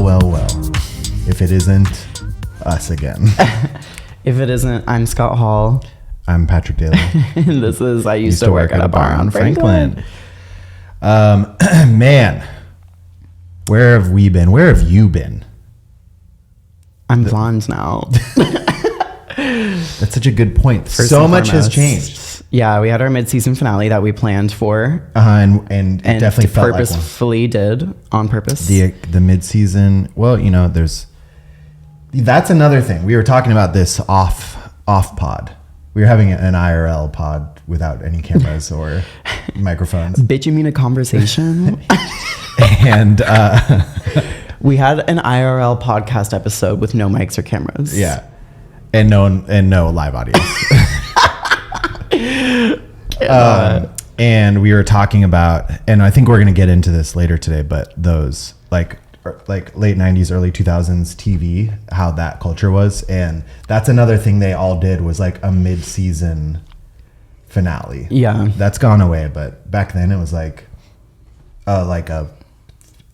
Well. If it isn't us again. If it isn't, I'm Scott Hall. I'm Patrick Daly. And this is I used to work at a bar on Franklin. Man, where have we been? Where have you been? I'm blonde now. That's such a good point. So much has changed. Yeah, we had our mid-season finale that we planned for. And it definitely felt like one. Purposefully did on purpose. The mid-season, well, you know, that's another thing. We were talking about this off pod. We were having an IRL pod without any cameras or microphones. Bitch, you mean a conversation? And we had an IRL podcast episode with no mics or cameras. Yeah. And no live audience. And we were talking about, and I think we're going to get into this later today, but those like late 90s, early 2000s TV, how that culture was. And that's another thing they all did was like a mid-season finale. Yeah. That's gone away. But back then it was like a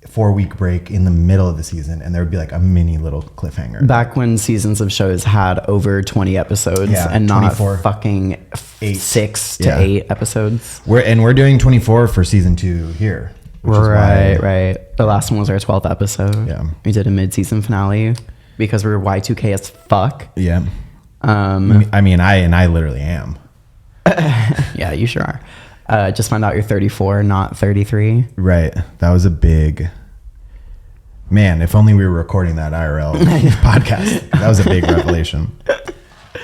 4-week break in the middle of the season, and there would be like a mini little cliffhanger. Back when seasons of shows had over 20 episodes and not 24, fucking 6 to 8 episodes. We're doing 24 for season 2 here. Right. The last one was our 12th episode. Yeah. We did a mid-season finale because we were Y2K as fuck. Yeah. I mean, I literally am. Yeah, you sure are. Just found out you're 34, not 33. Right. That was a big... Man, if only we were recording that IRL podcast. That was a big revelation.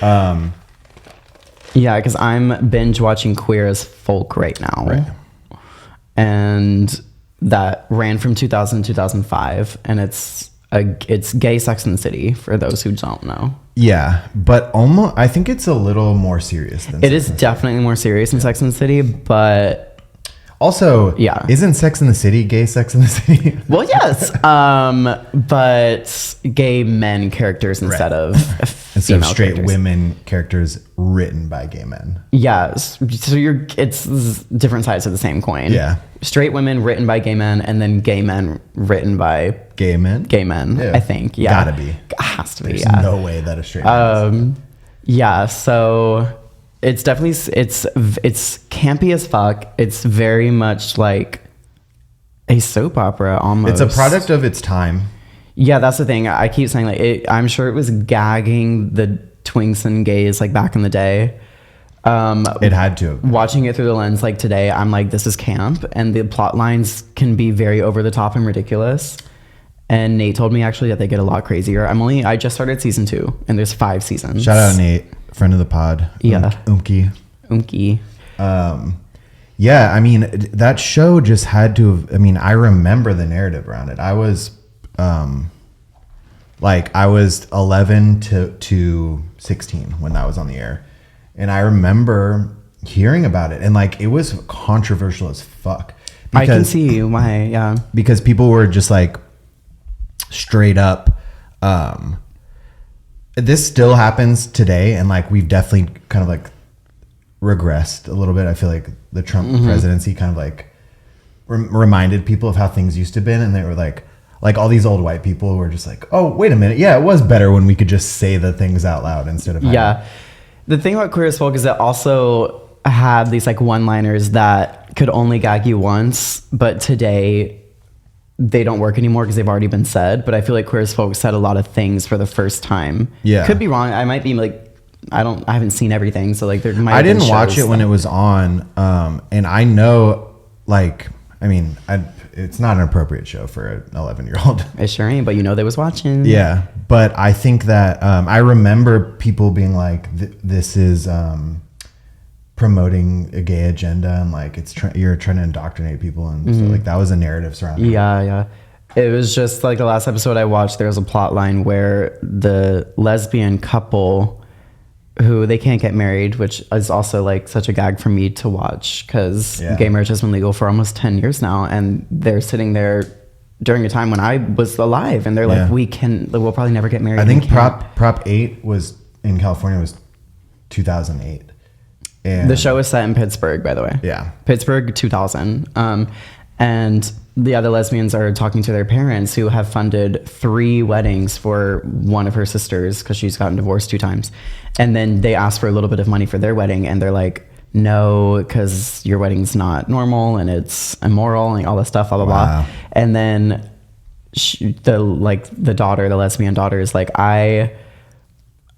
Yeah, because I'm binge watching Queer as Folk right now. Right. And that ran from 2000 to 2005. And it's gay Sex and the City, for those who don't know. Yeah, but almost, I think it's a little more serious than it is definitely more serious than Sex and the City, but... Also, yeah, isn't Sex and the City gay Sex and the City? Well, yes, but gay men characters instead of instead of straight characters. Women characters written by gay men. Yes, so it's different sides of the same coin. Yeah, straight women written by gay men, and then gay men written by gay men. Gay men, yeah. I think. Yeah, gotta be. Has to be. There's yeah. no way that a straight man is. Yeah, so. It's definitely it's campy as fuck. It's very much like a soap opera almost. It's a product of its time. Yeah, that's the thing. I keep saying like I'm sure it was gagging the twinks and gays like back in the day. It had to. Watching it through the lens like today, I'm like, this is camp, and the plot lines can be very over the top and ridiculous. And Nate told me actually that they get a lot crazier. I just started season 2, and there's 5 seasons. Shout out Nate. Friend of the pod. Yeah. Umki. Yeah, I mean, that show just had to have, I mean, I remember the narrative around it. I was 11 to 16 when that was on the air. And I remember hearing about it, and like, it was controversial as fuck. I can see why, yeah. Because people were just like straight up, this still happens today, and like we've definitely kind of like regressed a little bit. I feel like the Trump presidency kind of like reminded people of how things used to be, and they were like all these old white people were just like, oh, wait a minute, yeah, it was better when we could just say the things out loud instead of The thing about Queer as Folk is it also had these like one-liners that could only gag you once, but today they don't work anymore because they've already been said. But I feel like Queer as Folk said a lot of things for the first time. Yeah, could be wrong. I might be like, I haven't seen everything, so like there might. I didn't watch it when it was on, and I know, like, I mean, it's not an appropriate show for an 11-year-old. It sure ain't, but you know they was watching. Yeah, but I think that I remember people being like, "This is." Promoting a gay agenda, and like you're trying to indoctrinate people, and so like that was a narrative surrounding it. It was just like the last episode I watched, there was a plot line where the lesbian couple who they can't get married, which is also like such a gag for me to watch because gay marriage has been legal for almost 10 years now, and they're sitting there during a time when I was alive, and they're like, we'll probably never get married. I think Prop 8 was in California was 2008. And the show is set in Pittsburgh, by the way. Yeah. Pittsburgh, 2000. And the other lesbians are talking to their parents who have funded 3 weddings for one of her sisters because she's gotten divorced 2 times. And then they ask for a little bit of money for their wedding, and they're like, no, because your wedding's not normal and it's immoral and all this stuff, blah, blah, Wow. blah. And then the lesbian daughter is like, I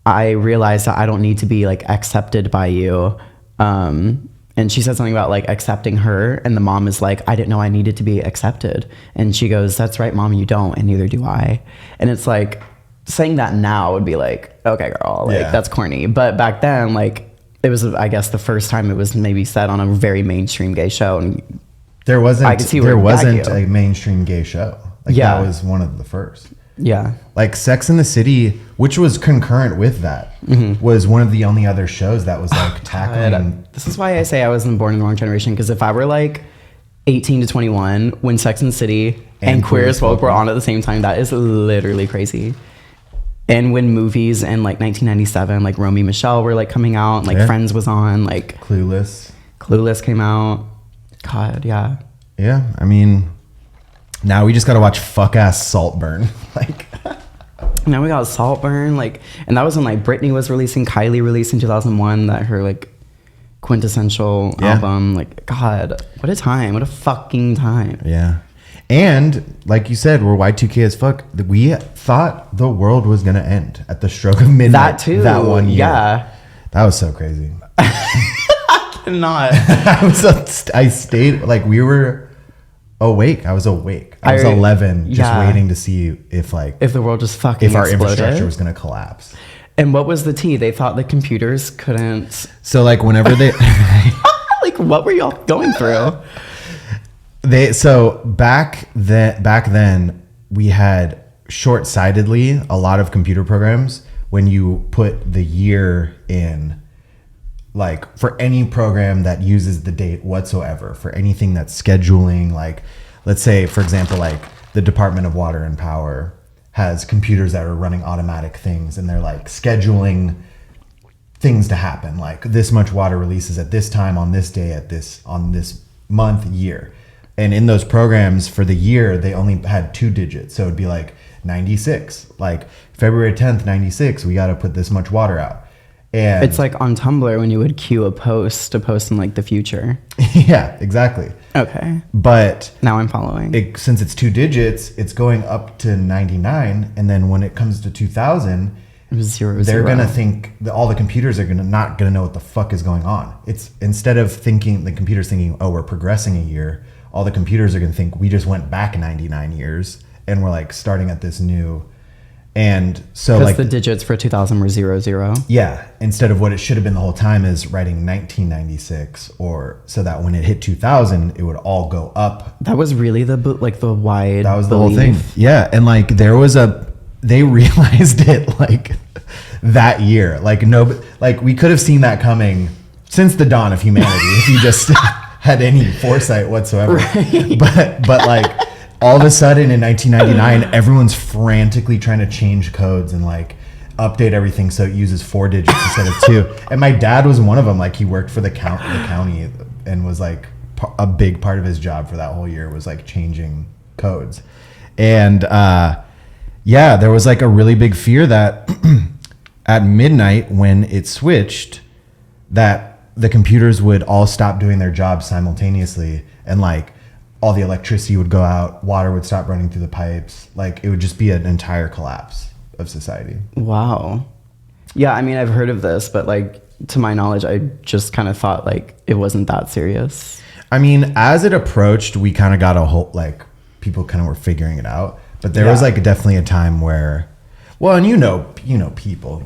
realized that I don't need to be like accepted by you. And she said something about like accepting her, and the mom is like, I didn't know I needed to be accepted. And she goes, that's right, mom, you don't, and neither do I. And it's like, saying that now would be like, okay, girl, like that's corny. But back then, like, it was, I guess, the first time it was maybe said on a very mainstream gay show, and there wasn't a mainstream gay show. Like that was one of the first. Yeah. Like Sex and the City, which was concurrent with that, was one of the only other shows that was like tackling. This is why I say I wasn't born in the wrong generation, because if I were like 18 to 21 when Sex and the City and Queer as Folk were on at the same time, that is literally crazy. And when movies in like 1997, like Romy Michelle were like coming out, and like Friends was on, like Clueless came out. God, yeah. Yeah, I mean, now we just gotta watch fuck ass Saltburn. Like now we got Saltburn, like, and that was when like Britney was releasing, Kylie released in 2001, that her like quintessential album. Like, God, what a time, what a fucking time. Yeah. And like you said, we're Y2K as fuck. We thought the world was gonna end at the stroke of midnight. That too. That one year. Yeah. That was so crazy. I cannot. I stayed, like, we were awake. I was awake. I was 11, just waiting to see if the world just fucking if our exploded. infrastructure was gonna collapse. And what was the tea? They thought the computers couldn't. So like whenever they like, what were y'all going through? Back then we had short-sightedly a lot of computer programs when you put the year in, like for any program that uses the date whatsoever, for anything that's scheduling, like let's say for example, like the Department of Water and Power has computers that are running automatic things, and they're like scheduling things to happen, like this much water releases at this time on this day on this month, year. And in those programs for the year, they only had 2 digits. So it'd be like 96, like February 10th, 96, we got to put this much water out. And it's like on Tumblr when you would queue a post to post in like the future. Yeah, exactly. Okay. But now I'm following. Since it's 2 digits, it's going up to 99. And then when it comes to 2000, it was 0, they're going to think all the computers are not going to know what the fuck is going on. It's instead of thinking, the computer's thinking, oh, we're progressing a year. All the computers are going to think we just went back 99 years and we're like starting at this new. And so like the digits for 2000 were 00. Yeah. Instead of what it should have been the whole time is writing 1996, or so that when it hit 2000, it would all go up. That was really the wide. That was the whole thing. Yeah. And like they realized it like that year. Like we could have seen that coming since the dawn of humanity if you just had any foresight whatsoever. Right. But like all of a sudden in 1999, everyone's frantically trying to change codes and like update everything so it uses 4 digits instead of 2. And my dad was one of them. Like he worked for the county and was like a big part of his job for that whole year was like changing codes. And there was like a really big fear that at midnight when it switched, that the computers would all stop doing their jobs simultaneously, and like all the electricity would go out, water would stop running through the pipes. Like it would just be an entire collapse of society. Wow. Yeah, I mean, I've heard of this, but like to my knowledge, I just kind of thought like it wasn't that serious. I mean, as it approached, we kind of got a whole, like people kind of were figuring it out, but there was like definitely a time where, well, and you know people,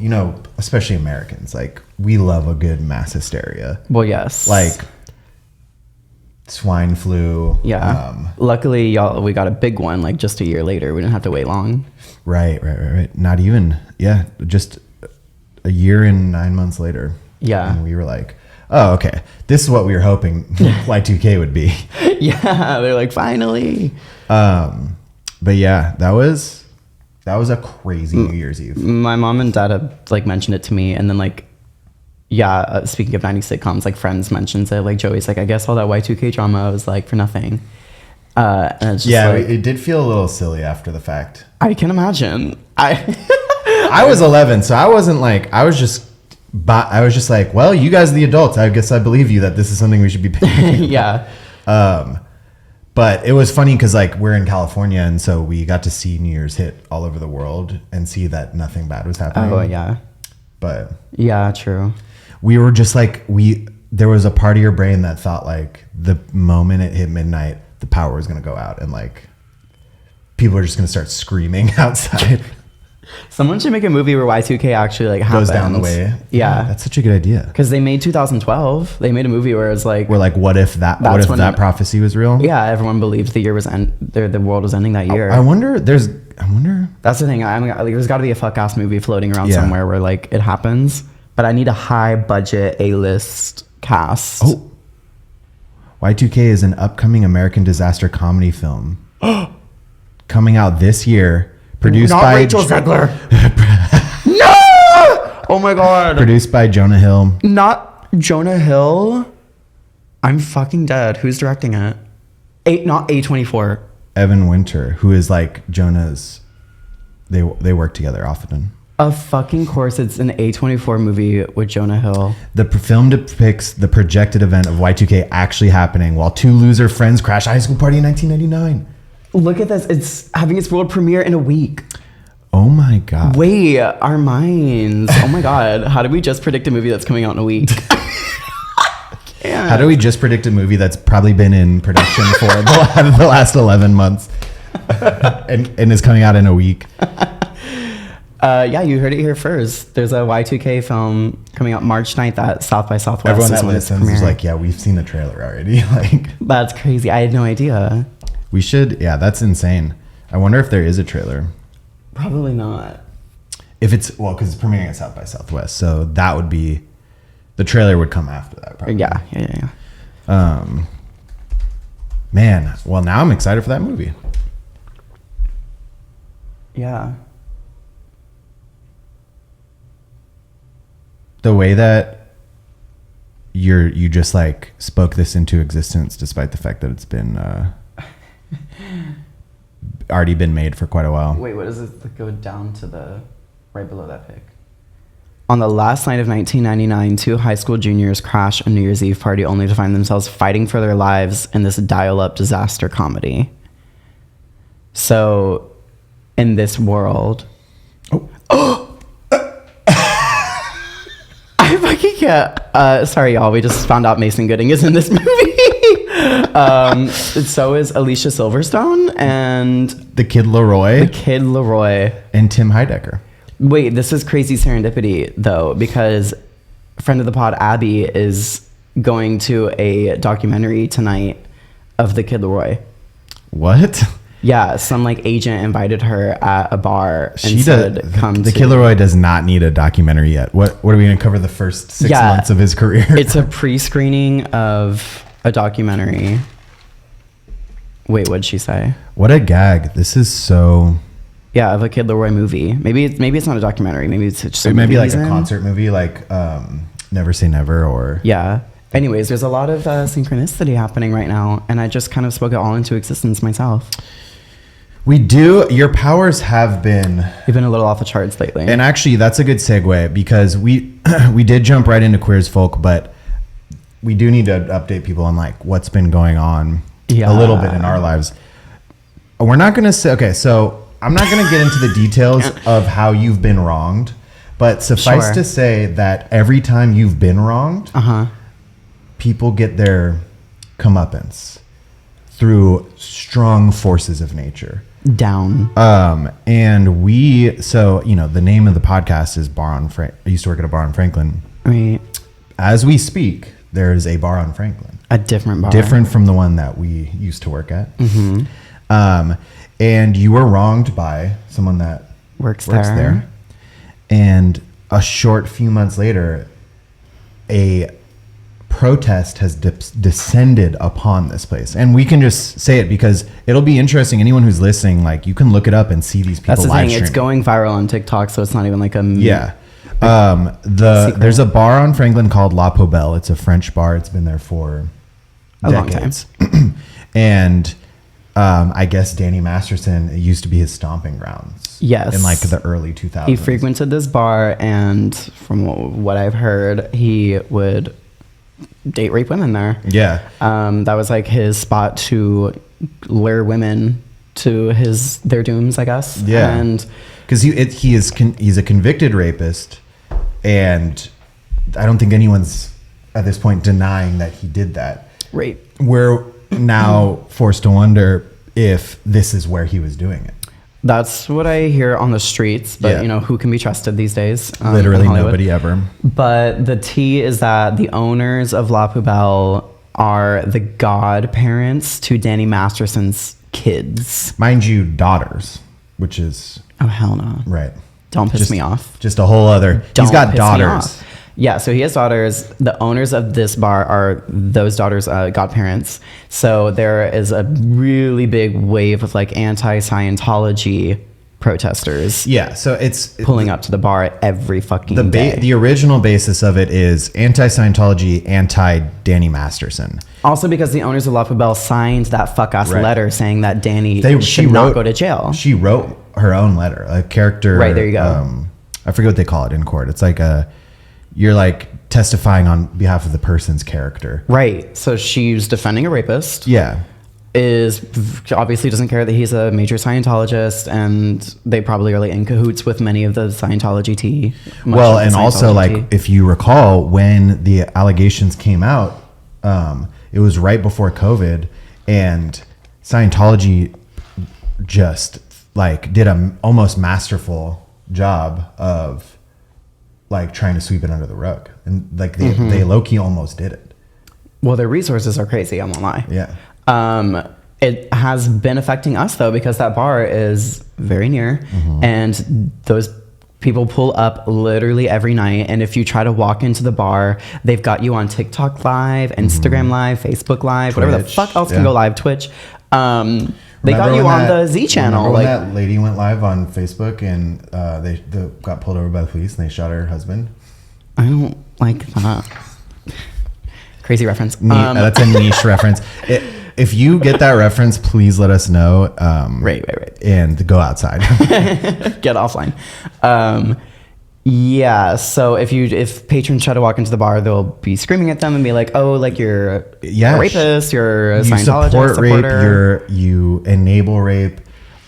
especially Americans, like we love a good mass hysteria. Well, yes. Like swine flu. Yeah. Luckily, we got a big one like just a year later. We didn't have to wait long. Right. Not even, just a year and 9 months later. Yeah. And we were like, oh, okay. This is what we were hoping Y2K would be. Yeah. They're like, finally. But yeah, that was a crazy New Year's Eve. My mom and dad have like mentioned it to me, and then like, speaking of 90s sitcoms, like Friends mentions it. Like Joey's like, I guess all that Y2K drama was like for nothing. And it's just Yeah, like, it did feel a little silly after the fact. I can imagine. I was 11, so I wasn't like, I was just like, well, you guys are the adults. I guess I believe you that this is something we should be paying. Yeah. But it was funny because like we're in California, and so we got to see New Year's hit all over the world and see that nothing bad was happening. Oh yeah. But yeah, true. We were just like, there was a part of your brain that thought like the moment it hit midnight, the power was going to go out and like people are just going to start screaming outside. Someone should make a movie where Y2K actually like happens. Goes down the way. Yeah. That's such a good idea. Because they made 2012. They made a movie where it's like, we're like, what if that prophecy was real? Yeah, everyone believed the year was the world was ending that year. I wonder. That's the thing. There's got to be a fuck ass movie floating around somewhere where like it happens. But I need a high budget A-list cast. Oh, Y2K is an upcoming American disaster comedy film coming out this year. Produced by Rachel Zegler. No! Oh my god. Produced by Jonah Hill. Not Jonah Hill. I'm fucking dead. Who's directing it? Not A24. Evan Winter, who is like Jonah's. They work together often. Of fucking course, it's an A24 movie with Jonah Hill. The film depicts the projected event of Y2K actually happening while two loser friends crash a high school party in 1999. Look at this. It's having its world premiere in a week. Oh my god. Wait, our minds. Oh my god. How did we just predict a movie that's coming out in a week? How do we just predict a movie that's probably been in production for the last 11 months and is coming out in a week? Yeah, you heard it here first. There's a Y2K film coming out March 9th at South by Southwest. Everyone that listens is like, yeah, we've seen the trailer already. Like, that's crazy. I had no idea. We should, yeah, that's insane. I wonder if there is a trailer. Probably not. If it's, well, because it's premiering at South by Southwest, so that would be, the trailer would come after that, probably. Yeah. Man, well, now I'm excited for that movie. Yeah. The way that you just like spoke this into existence, despite the fact that it's been already been made for quite a while. Wait, what does it go down to the right below that pic? On the last night of 1999, two high school juniors crash a New Year's Eve party only to find themselves fighting for their lives in this dial-up disaster comedy. So, in this world... Oh! I fucking can't... sorry, y'all. We just found out Mason Gooding is in this movie. So is Alicia Silverstone and... The Kid Leroy. And Tim Heidecker. Wait, this is crazy serendipity, though, because a friend of the pod, Abby, is going to a documentary tonight of the Kid Leroy. What? Yeah, some like agent invited her at a bar and the Kid Leroy does not need a documentary yet. What are we going to cover the first 6 months of his career? It's a pre-screening of a documentary. Wait, what'd she say? What a gag. This is so... Yeah, of a Kid Leroy movie. Maybe it's not a documentary. Maybe it's just maybe like a concert movie, like Never Say Never, or yeah. Anyways, there's a lot of synchronicity happening right now, and I just kind of spoke it all into existence myself. We do. Your powers have been... You've been a little off the charts lately. And actually, that's a good segue, because we did jump right into Queer as Folk, but we do need to update people on like what's been going on a little bit in our lives. We're not going to say... Okay, so... I'm not going to get into the details of how you've been wronged, but suffice to say that every time you've been wronged, people get their comeuppance through strong forces of nature. Down. And the name of the podcast is Bar on Franklin. I used to work at a bar on Franklin. Right. As we speak, there's a bar on Franklin. A different bar. Different from the one that we used to work at. Mm-hmm. And you were wronged by someone that works there. And a short few months later, a protest has descended upon this place. And we can just say it because it'll be interesting. Anyone who's listening, like, you can look it up and see these people. That's the live thing. streaming. It's going viral on TikTok, so it's not even like a... Yeah. There's a bar on Franklin called La Poubelle. It's a French bar. It's been there for decades. A long time. And I guess Danny Masterson, it used to be his stomping grounds. Yes. In like the early 2000s. He frequented this bar, and from what I've heard, he would date rape women there. Yeah. That was like his spot to lure women to their dooms, I guess. Yeah. And because he's a convicted rapist, and I don't think anyone's at this point denying that he did that. Right. We're now forced to wonder if this is where he was doing it. That's what I hear on the streets, but Yeah. who can be trusted these days? Literally in Hollywood. nobody ever. But the tea is that the owners of La Poubelle are the godparents to Danny Masterson's kids. Mind you, daughters, which is Oh, hell no. right. Don't piss me off. Just a whole other. Don't He's got piss me daughters. off. Yeah, so he has daughters. The owners of this bar are those daughters' godparents. So there is a really big wave of like anti-Scientology protesters. Yeah, so it's pulling up to the bar every fucking day. The original basis of it is anti-Scientology, anti-Danny Masterson. Also because the owners of La Poubelle signed that fuck-ass letter saying that Danny should not go to jail. She wrote her own letter, a character. Right, there you go. I forget what they call it in court. It's like you're like testifying on behalf of the person's character. Right, so she's defending a rapist. Yeah. Obviously doesn't care that he's a major Scientologist, and they probably are like in cahoots with many of the Scientology tea. Well, and also like if you recall when the allegations came out, it was right before COVID, and Scientology just like did a almost masterful job of like trying to sweep it under the rug, and like they low-key almost did it. Well, their resources are crazy, I won't lie. Yeah. It has been affecting us though, because that bar is very near, and those people pull up literally every night. And if you try to walk into the bar, they've got you on TikTok Live, Instagram Live, Facebook Live, Twitch, whatever the fuck else can go live, Twitch. They got you on the Z channel. Remember when that lady went live on Facebook and they got pulled over by the police and they shot her husband? I don't like that. Crazy reference. That's a niche reference. If you get that reference, please let us know. Right. And go outside. Get offline. Yeah. So if patrons try to walk into the bar, they'll be screaming at them and be like, "Oh, like you're a rapist, you're a Scientologist support supporter. rape, you enable rape."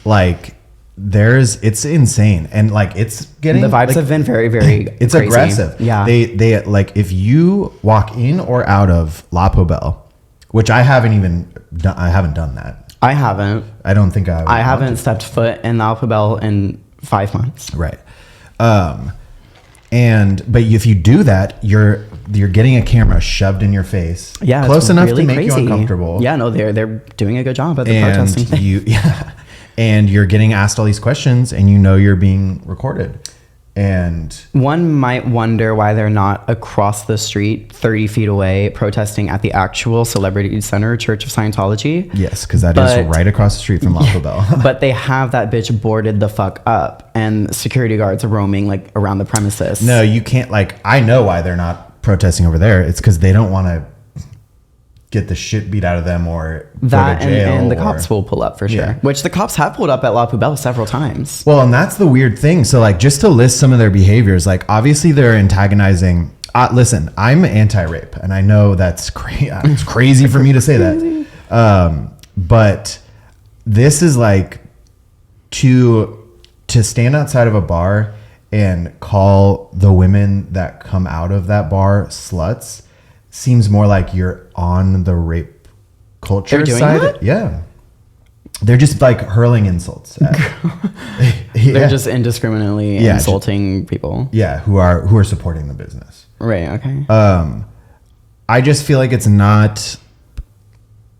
Like it's insane, and like it's getting the vibes have been very, very. It's crazy. aggressive. Yeah. They like if you walk in or out of La Poubelle, which I haven't done that. I haven't. I don't think I haven't stepped foot in La Poubelle in 5 months. Right. But if you do that, you're getting a camera shoved in your face. Yeah, close enough really to make crazy. you uncomfortable. Yeah, no, they're doing a good job at the protesting thing. And you're getting asked all these questions, and you know you're being recorded. And one might wonder why they're not across the street 30 feet away protesting at the actual Celebrity Center Church of Scientology. Yes, because that is right across the street from La Poubelle. But they have that bitch boarded the fuck up, and security guards are roaming like around the premises. No, you can't. Like, I know why they're not protesting over there. It's because they don't want to get the shit beat out of them or that, go to jail, and the cops will pull up for sure. Yeah. Which the cops have pulled up at La Poubelle several times. Well, and that's the weird thing. So, like, just to list some of their behaviors, like, obviously they're antagonizing. Listen, I'm anti-rape, and I know that's it's crazy for me to say that. But this is like to stand outside of a bar and call the women that come out of that bar sluts seems more like you're on the rape culture They're doing side. that? Yeah. They're just like hurling insults at, They're just indiscriminately insulting people. Yeah, who are supporting the business. Right, okay. I just feel like it's not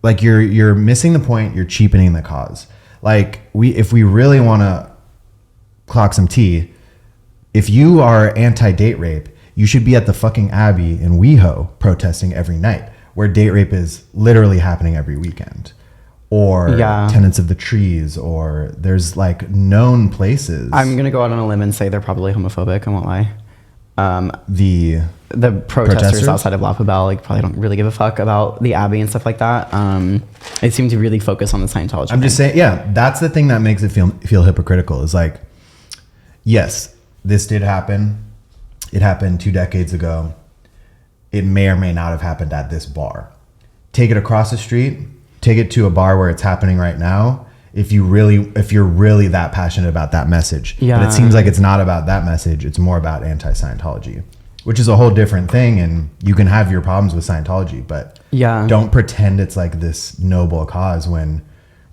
like you're missing the point, you're cheapening the cause. Like if we really want to clock some tea, if you are anti-date rape, you should be at the fucking Abbey in WeHo protesting every night, where date rape is literally happening every weekend. Or Tenants of the Trees, or there's like known places. I'm going to go out on a limb and say they're probably homophobic, I won't lie. The protesters outside of La Poubelle like probably don't really give a fuck about the Abbey and stuff like that. They seem to really focus on the Scientology. I'm just saying, yeah, that's the thing that makes it feel hypocritical. Is like, yes, this did happen. It happened 2 decades ago. It may or may not have happened at this bar. Take it across the street. Take it to a bar where it's happening right now. If you're really that passionate about that message. Yeah. But it seems like it's not about that message. It's more about anti-Scientology, which is a whole different thing. And you can have your problems with Scientology, but don't pretend it's like this noble cause when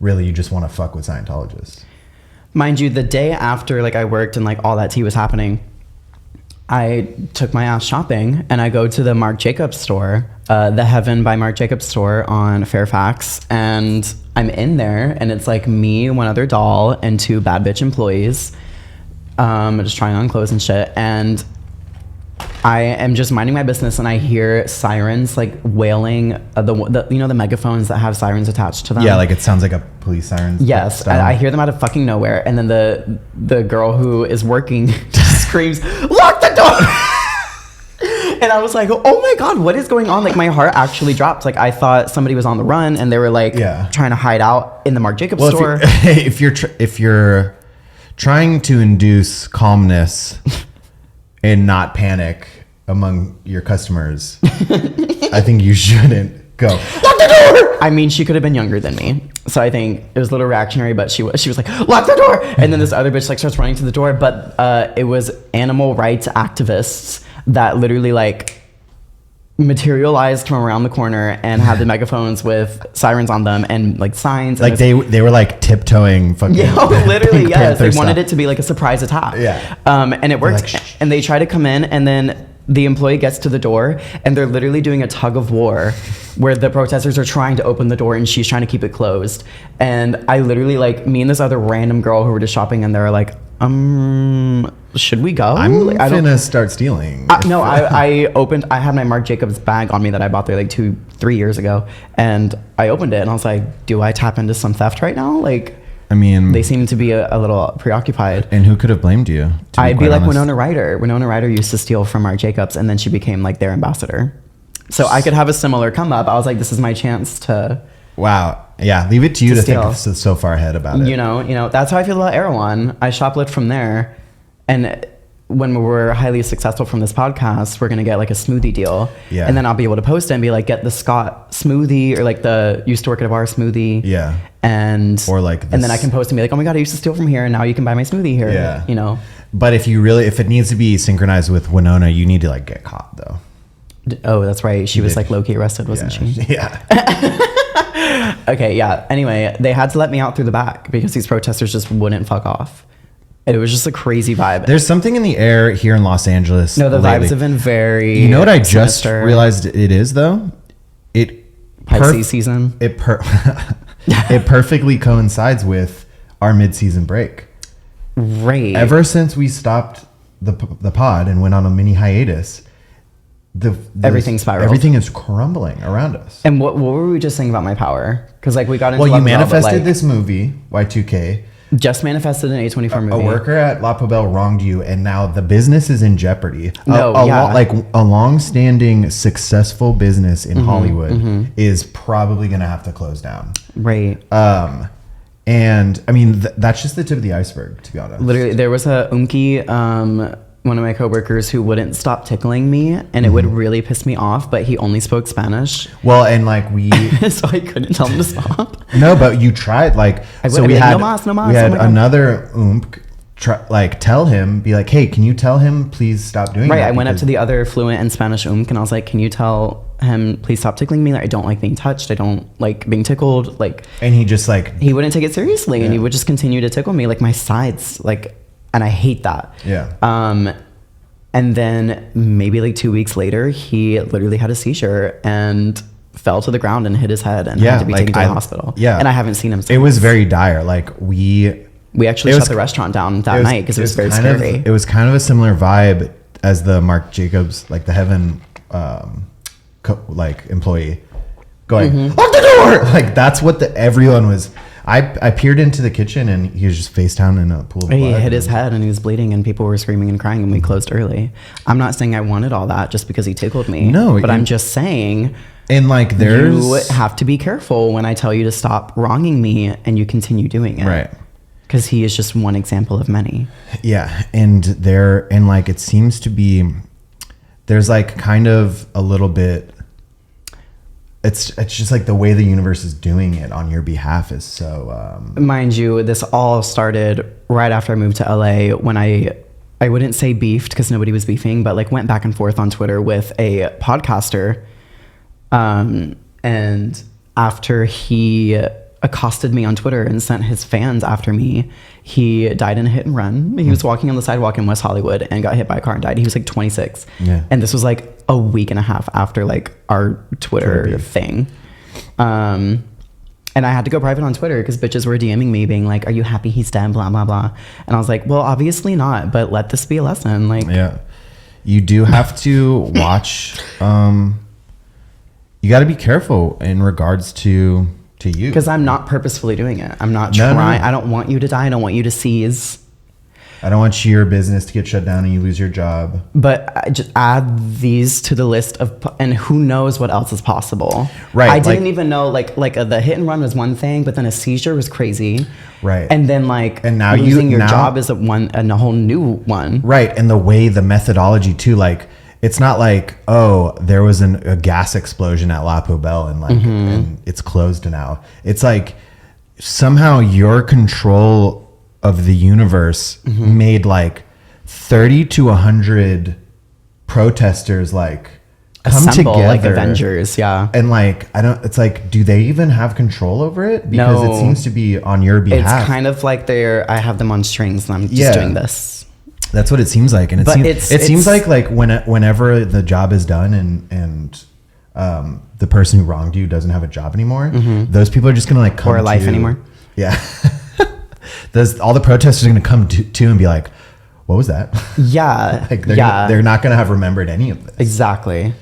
really you just want to fuck with Scientologists. Mind you, the day after like I worked and like all that tea was happening, I took my ass shopping and I go to the Marc Jacobs store, the Heaven by Marc Jacobs store on Fairfax, and I'm in there and it's like me, one other doll, and 2 bad bitch employees, just trying on clothes and shit. And I am just minding my business and I hear sirens like wailing, the you know, the megaphones that have sirens attached to them. Yeah, like it sounds like a police siren. Yes, I hear them out of fucking nowhere, and then the girl who is working just screams, "Lock the door!" And I was like, "Oh my god, what is going on?" Like my heart actually dropped. Like I thought somebody was on the run, and they were like trying to hide out in the Marc Jacobs store. If you're trying to induce calmness and not panic among your customers, I think you shouldn't go, "Lock the door!" I mean, she could have been younger than me, so I think it was a little reactionary, but she was like, "Lock the door!" And then this other bitch like starts running to the door, but it was animal rights activists that literally like materialized from around the corner and had the megaphones with sirens on them and like signs. Like they were like tiptoeing fucking. Yeah, literally, yes. They wanted stuff. it to be like a surprise attack. Yeah. And it worked. Like, shh. And they try to come in, and then the employee gets to the door, and they're literally doing a tug of war where the protesters are trying to open the door and she's trying to keep it closed. And I literally, like, me and this other random girl who were just shopping, and they were like, should we go? I'm like, gonna start stealing. No, I had my Marc Jacobs bag on me that I bought there like 2-3 years ago, and I opened it and I was like, do I tap into some theft right now? Like, I mean, they seem to be a little preoccupied. And who could have blamed you? I'd be like honest. Winona Ryder. Winona Ryder used to steal from Marc Jacobs, and then she became like their ambassador. So I could have a similar come up. I was like, this is my chance to. Wow. Yeah. Leave it to you to steal. think so far ahead about it. You know, that's how I feel about Erewhon. I shoplift from there, and when we're highly successful from this podcast, we're gonna get like a smoothie deal, and then I'll be able to post it and be like, get the Scott smoothie, or like the used to work at a bar smoothie, and or like this. And then I can post and be like, oh my god, I used to steal from here, and now you can buy my smoothie here. You know. But if it needs to be synchronized with Winona, you need to like get caught though. Oh, that's right. She was like low-key arrested, wasn't she? Yeah. Okay. Yeah. Anyway, they had to let me out through the back because these protesters just wouldn't fuck off. It was just a crazy vibe. There's something in the air here in Los Angeles. No, the vibes have been very. You know what I just realized it is though? Pisces season. It perfectly coincides with our mid-season break. Right. Ever since we stopped the pod and went on a mini hiatus, everything spiraled. Everything is crumbling around us. And what were we just saying about my power? Because like we got into. Well, you manifested this movie Y2K. Just manifested an A24 movie. A worker at La Poubelle wronged you, and now the business is in jeopardy. Like a long-standing successful business in Hollywood is probably going to have to close down. Right. And I mean that's just the tip of the iceberg, to be honest. Literally, there was a Umki, one of my coworkers, who wouldn't stop tickling me, and it would really piss me off, but he only spoke Spanish. Well, and like so I couldn't tell him to stop. No, but you tried, like, so we had, no mas, we had another tell him, be like, hey, can you tell him please stop doing that? Right, I went up to the other fluent in Spanish and I was like, can you tell him please stop tickling me? Like, I don't like being touched. I don't like being tickled. Like, and he just like, he wouldn't take it seriously, and he would just continue to tickle me, like my sides, like. And I hate that. Yeah. And then maybe like 2 weeks later, he literally had a seizure and fell to the ground and hit his head and had to be taken to the hospital. Yeah. And I haven't seen him since. It was very dire. Like we actually shut the raustrant down that night because it was very scary. It was kind of a similar vibe as the Marc Jacobs, like the Heaven, employee going, lock the door. Like that's what everyone was. I peered into the kitchen and he was just face down in a pool of blood. He hit his head and he was bleeding and people were screaming and crying and we closed early. I'm not saying I wanted all that just because he tickled me. No. But I'm just saying And like you have to be careful when I tell you to stop wronging me and you continue doing it. Right. Because he is just one example of many. Yeah. And like it seems to be, there's like kind of a little bit, it's just like the way the universe is doing it on your behalf is so mind you, this all started right after I moved to LA when I wouldn't say beefed because nobody was beefing, but like went back and forth on Twitter with a podcaster. And after he accosted me on Twitter and sent his fans after me, he died in a hit and run. He was walking on the sidewalk in West Hollywood and got hit by a car and died. He was like 26. Yeah. And this was like a week and a half after like our Twitter thing. And I had to go private on Twitter because bitches were DMing me being like, are you happy he's dead? Blah, blah, blah. And I was like, well, obviously not, but let this be a lesson. Like, yeah, you do have to watch, you got to be careful in regards to you. Because I'm not purposefully doing it. I'm not trying. No. I don't want you to die. I don't want you to seize. I don't want your business to get shut down and you lose your job. But I just add these to the list of, and who knows what else is possible. Right. I didn't even know like the hit and run was one thing, but then a seizure was crazy. Right. And then like and now losing your job is a whole new one. Right. And the methodology too, like, it's not like, oh, there was a gas explosion at La Poubelle and like, and it's closed now. It's like somehow your control of the universe made like 30 to 100 protesters like come assemble, together like Avengers. Yeah. And like, it's like, do they even have control over it? Because it seems to be on your behalf. It's kind of like I have them on strings and I'm just doing this. That's what it seems like, and it seems like whenever the job is done and the person who wronged you doesn't have a job anymore, those people are just gonna like come or a life anymore. Yeah, all the protesters are gonna come to and be like, "What was that?" Yeah, like they're not gonna have remembered any of this. Exactly.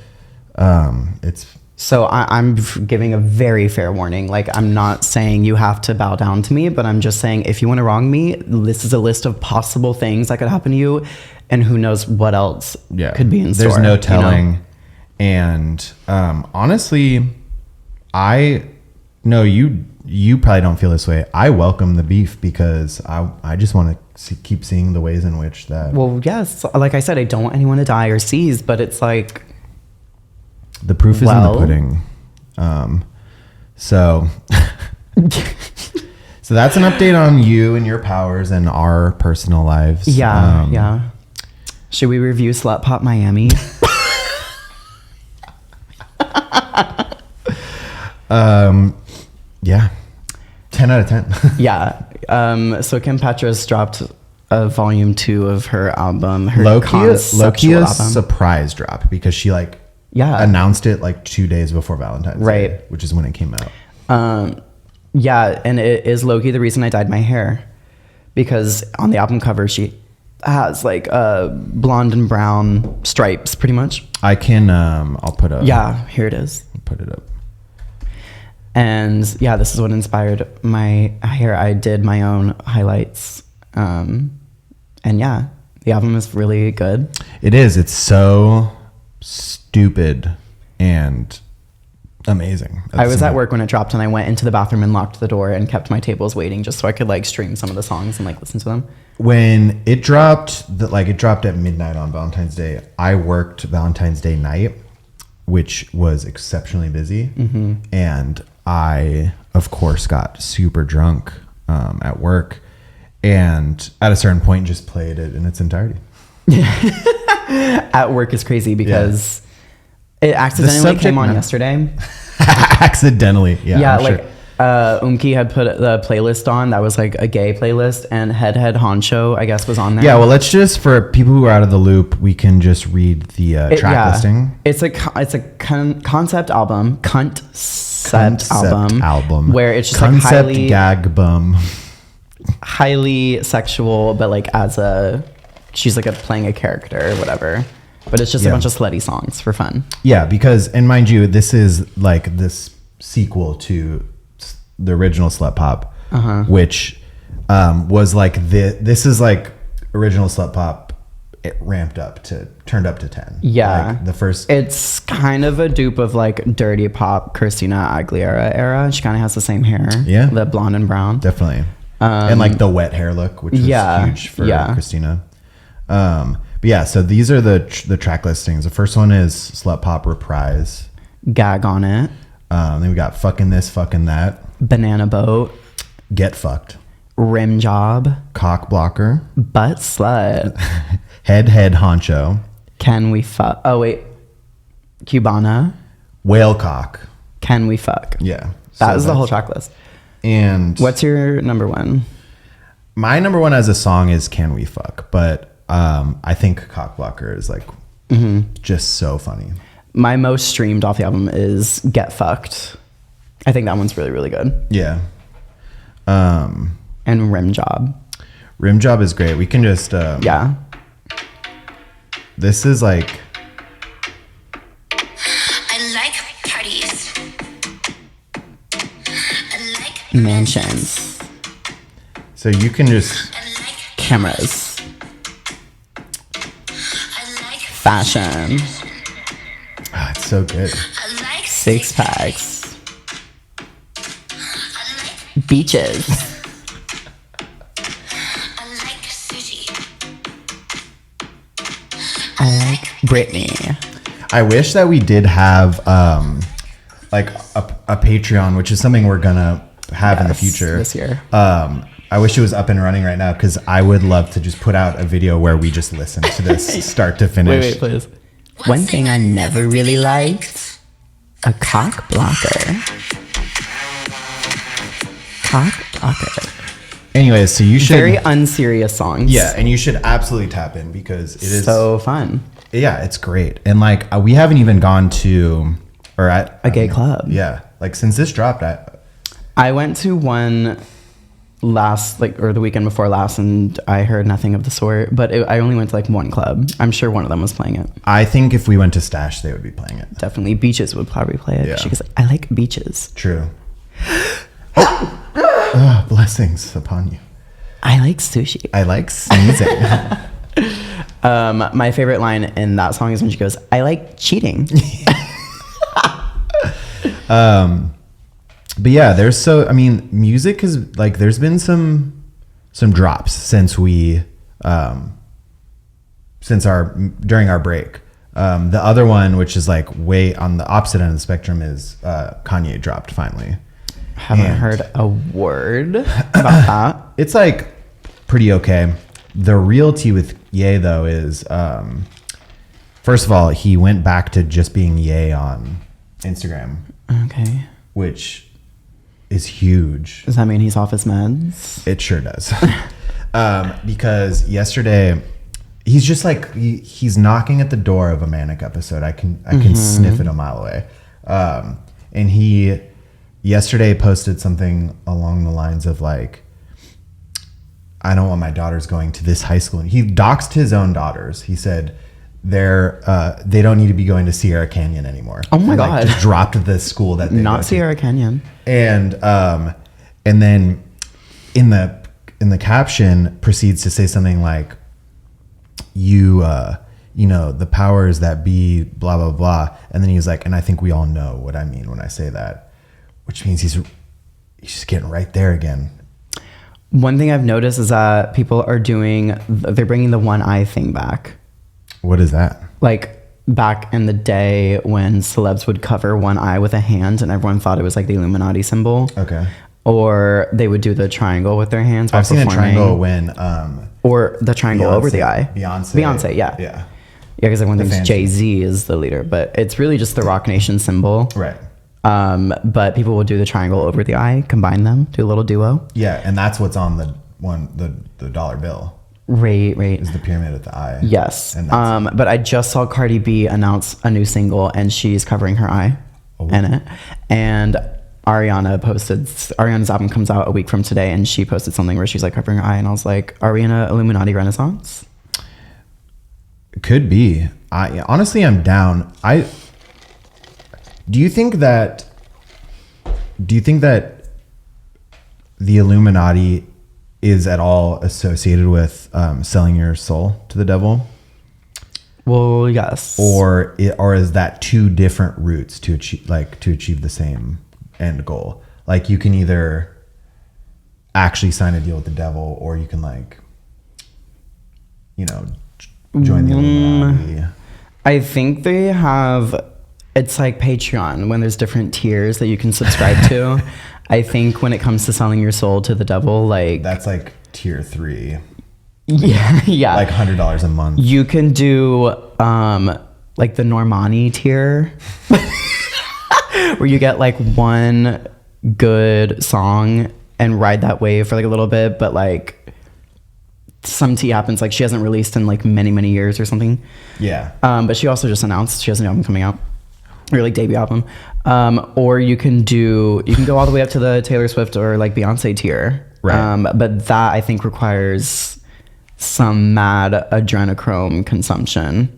It's. So I'm giving a very fair warning. Like, I'm not saying you have to bow down to me, but I'm just saying if you want to wrong me, this is a list of possible things that could happen to you, and who knows what else could be in store. There's no telling. You know? And honestly, I know you probably don't feel this way. I welcome the beef because I just want to keep seeing the ways in which that. Well, yes. Like I said, I don't want anyone to die or seize, but it's like. The proof is in the pudding. So that's an update on you and your powers and our personal lives. Yeah, yeah. Should we review Slut Pop Miami? Yeah. 10 out of 10. Yeah. So Kim Petras dropped a volume 2 of her album. Her Low-key a surprise drop because she announced it like 2 days before Valentine's Day, which is when it came out. Yeah, and it is low-key the reason I dyed my hair, because on the album cover she has like blonde and brown stripes pretty much. I can I'll put up. Yeah, here it is. I'll put it up. And yeah, this is what inspired my hair. I did my own highlights. And yeah, the album is really good. It is. It's so stupid and amazing. I was at work when it dropped and I went into the bathroom and locked the door and kept my tables waiting just so I could like stream some of the songs and like listen to them. When it dropped, it dropped at midnight on Valentine's Day. I worked Valentine's Day night, which was exceptionally busy. And I, of course, got super drunk at work and at a certain point just played it in its entirety. At work is crazy because it accidentally came on yesterday. Accidentally, yeah. I'm like sure. Umki had put the playlist on that was like a gay playlist, and Head Honcho, I guess, was on there. Yeah, well, let's just, for people who are out of the loop, we can just read the track listing. It's a concept album, concept album, where it's just concept like highly gag bum, highly sexual, but like she's like playing a character or whatever. But it's just a bunch of slutty songs for fun. Yeah, because, and mind you, this is like this sequel to the original Slut Pop, which was like this is like original Slut Pop it turned up to 10. Yeah. Like the first. It's kind of a dupe of like dirty pop Christina Aguilera era. She kind of has the same hair. Yeah. The blonde and brown. Definitely. And like the wet hair look, which was huge for Christina. But yeah, so these are the track listings. The first one is Slut Pop Reprise. Gag on It. Then we got Fucking This, Fucking That. Banana Boat. Get Fucked. Rim Job. Cock Blocker. Butt Slut. Head Honcho. Can We Fuck? Oh, wait. Cubana. Whale Cock. Can We Fuck? Yeah. That is the whole track list. And what's your number one? My number one as a song is Can We Fuck, but I think Cock Blocker is like just so funny. My most streamed off the album is Get Fucked. I think that one's really, really good. Yeah. And Rim Job. Rim Job is great. We can just yeah. This is like I like parties. I like mansions. So you can just I like cameras. I like Fashion. it's so good. I like Six packs. I like Beaches. I like sushi. I like Britney. I wish that we did have like a Patreon, which is something we're gonna have in the future this year. I wish it was up and running right now because I would love to just put out a video where we just listen to this start to finish. Wait, please. One thing I never really liked, a cock blocker. Cock blocker. Anyways, so you should Very unserious songs. yeah, and you should absolutely tap in because it is so fun. yeah, it's great. And like we haven't even gone to or at A gay club. Yeah, like since this dropped, I went to one the weekend before last, and I heard nothing of the sort. But I only went to like one club. I'm sure one of them was playing it. I think if we went to Stash, they would be playing it. Definitely, Beaches would probably play it. Yeah. She goes, I like beaches. True. Oh, blessings upon you. I like sushi. I like sneezing. My favorite line in that song is when she goes, I like cheating. But yeah, music is like there's been some drops since during our break. The other one, which is like way on the opposite end of the spectrum, is Kanye dropped finally. Haven't heard a word about that. It's like pretty okay. The real tea with Ye though is first of all, he went back to just being Ye on Instagram. Okay. Which is huge. Does that mean he's off his meds? It sure does. Because yesterday he's just like he's knocking at the door of a manic episode. I can sniff it a mile away. And he yesterday posted something along the lines of like, I don't want my daughters going to this high school. And he doxed his own daughters. He said they don't need to be going to Sierra Canyon anymore. Oh my and, God. Like, just dropped the school that they Not Sierra Canyon. And then in the caption proceeds to say something like, the powers that be, blah, blah, blah. And then he was like, and I think we all know what I mean when I say that, which means he's just getting right there again. One thing I've noticed is that people they're bringing the one eye thing back. What is that? Like back in the day when celebs would cover one eye with a hand and everyone thought it was like the Illuminati symbol. Okay. Or they would do the triangle with their hands while I've seen a performing. triangle when Or the triangle over the eye. Beyonce, yeah. Yeah. Yeah, because everyone thinks fancy. Jay-Z is the leader, but it's really just the Rock Nation symbol. Right. But people will do the triangle over the eye, combine them, do a little duo. Yeah, and that's what's on the dollar bill. Right. Is the pyramid at the eye. Yes. And that's But I just saw Cardi B announce a new single and she's covering her eye in it. And Ariana's album comes out a week from today and she posted something where she's like covering her eye and I was like, are we in a Illuminati Renaissance? Could be. Honestly, I'm down. Do you think that the Illuminati is at all associated with selling your soul to the devil? Well, yes. or is that two different routes to achieve the same end goal? Like you can either actually sign a deal with the devil, or you can join the Illuminati. I think they have, it's like Patreon when there's different tiers that you can subscribe to. I think when it comes to selling your soul to the devil, like That's like tier 3, yeah, like $100 a month. you can do like the Normani tier where you get like one good song and ride that wave for like a little bit, but like some tea happens, like she hasn't released in like many years or something. Yeah. But she also just announced she has an album coming out, or like debut album. Or you can go all the way up to the Taylor Swift or like Beyonce tier. Right. But that I think requires some mad adrenochrome consumption.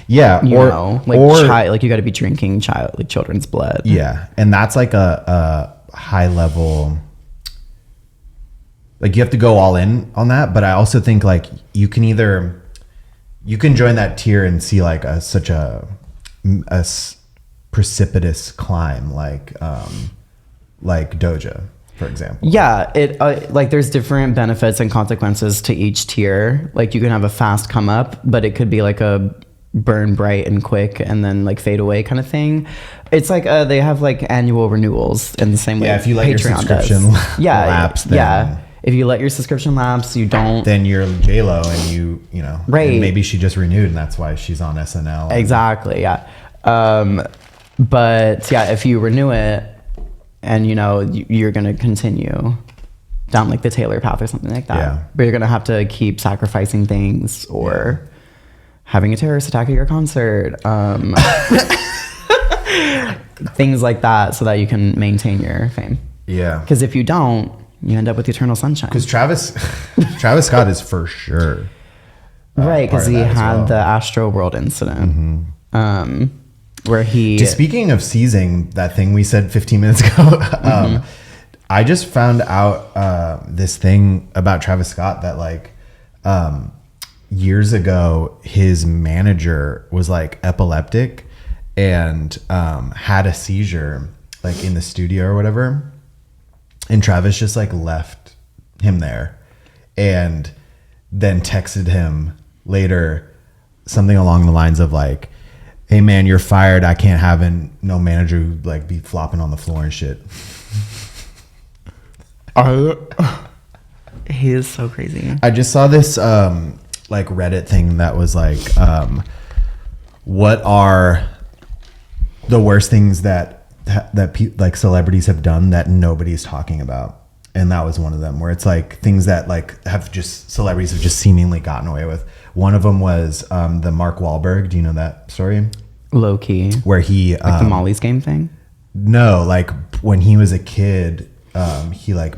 Yeah. You know, like you got to be drinking children's blood. Yeah. And that's like a high level, like you have to go all in on that. But I also think like you can join that tier and see like such a precipitous climb, like Doja, for example. Yeah, it like there's different benefits and consequences to each tier. Like you can have a fast come up, but it could be like a burn bright and quick and then like fade away kind of thing. It's like they have like annual renewals in the same way. Yeah, if you let your subscription lapse, yeah. If you let your subscription lapse, you don't. Then you're J-Lo, and you know, right? And maybe she just renewed, and that's why she's on SNL. Exactly. Yeah. But yeah, if you renew it, and you know you're gonna continue down like the Taylor path or something like that. Yeah. But you're gonna have to keep sacrificing things or having a terrorist attack at your concert. Things like that, so that you can maintain your fame. Yeah. Because if you don't, you end up with eternal sunshine. Because Travis Scott is for sure. Right, because he had the well. Astro World incident. Where he... Just speaking of seizing, that thing we said 15 minutes ago, I just found out this thing about Travis Scott that like years ago, his manager was like epileptic and had a seizure like in the studio or whatever. And Travis just like left him there and then texted him later something along the lines of like, hey man, you're fired. I can't have no manager who like be flopping on the floor and shit. He is so crazy. I just saw this like Reddit thing that was like, what are the worst things that like celebrities have done that nobody's talking about? And that was one of them, where it's like things that like celebrities have just seemingly gotten away with. One of them was the Mark Wahlberg. Do you know that story? Low key. Where he like the Molly's Game thing? No, like when he was a kid, he like